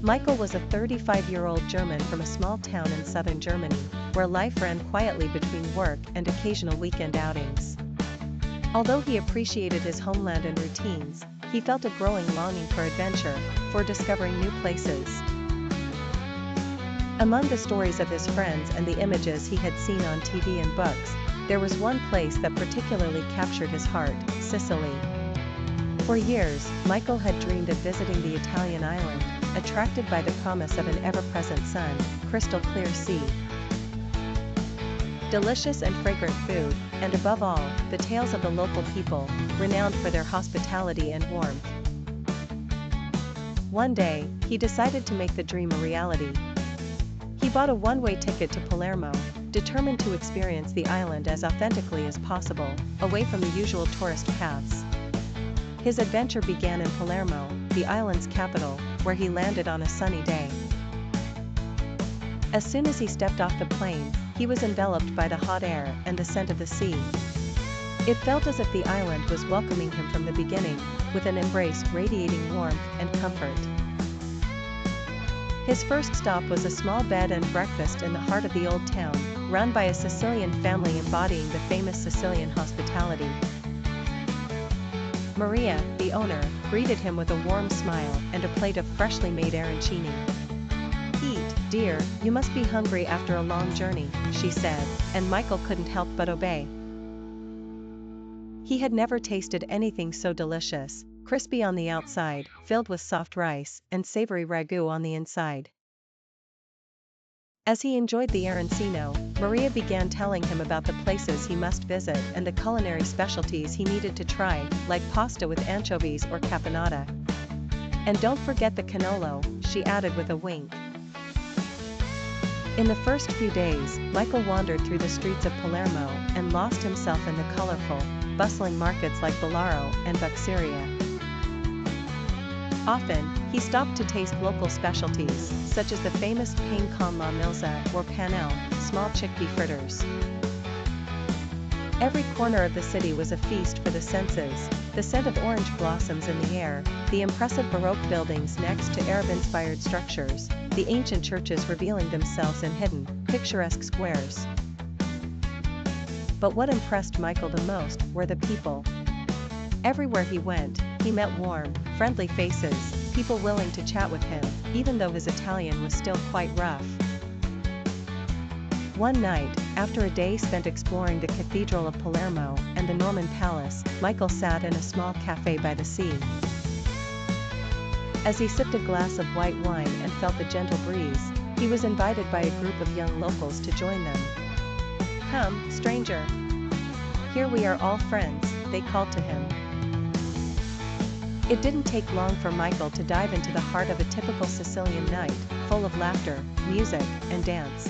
Michael was a 35-year-old German from a small town in southern Germany, where life ran quietly between work and occasional weekend outings. Although he appreciated his homeland and routines, he felt a growing longing for adventure, for discovering new places. Among the stories of his friends and the images he had seen on TV and books, there was one place that particularly captured his heart: Sicily. For years, Michael had dreamed of visiting the Italian island, attracted by the promise of an ever-present sun, crystal-clear sea, delicious and fragrant food, and above all, the tales of the local people, renowned for their hospitality and warmth. One day, he decided to make the dream a reality. He bought a one-way ticket to Palermo, determined to experience the island as authentically as possible, away from the usual tourist paths. His adventure began in Palermo, the island's capital, where he landed on a sunny day. As soon as he stepped off the plane, he was enveloped by the hot air and the scent of the sea. It felt as if the island was welcoming him from the beginning, with an embrace radiating warmth and comfort. His first stop was a small bed and breakfast in the heart of the old town, run by a Sicilian family embodying the famous Sicilian hospitality. Maria, the owner, greeted him with a warm smile and a plate of freshly made arancini. "Eat, dear, you must be hungry after a long journey," she said, and Michael couldn't help but obey. He had never tasted anything so delicious, crispy on the outside, filled with soft rice, and savory ragu on the inside. As he enjoyed the arancino, Maria began telling him about the places he must visit and the culinary specialties he needed to try, like pasta with anchovies or caponata. "And don't forget the cannolo," she added with a wink. In the first few days, Michael wandered through the streets of Palermo and lost himself in the colorful, bustling markets like Bolaro and Buxeria. Often, he stopped to taste local specialties, such as the famous pane con la milza or panelle, small chickpea fritters. Every corner of the city was a feast for the senses: the scent of orange blossoms in the air, the impressive Baroque buildings next to Arab-inspired structures, the ancient churches revealing themselves in hidden, picturesque squares. But what impressed Michael the most were the people. Everywhere he went, he met warm, friendly faces, people willing to chat with him, even though his Italian was still quite rough. One night, after a day spent exploring the Cathedral of Palermo and the Norman Palace, Michael sat in a small cafe by the sea. As he sipped a glass of white wine and felt the gentle breeze, he was invited by a group of young locals to join them. "Come, stranger. Here we are all friends," they called to him. It didn't take long for Michael to dive into the heart of a typical Sicilian night, full of laughter, music, and dance.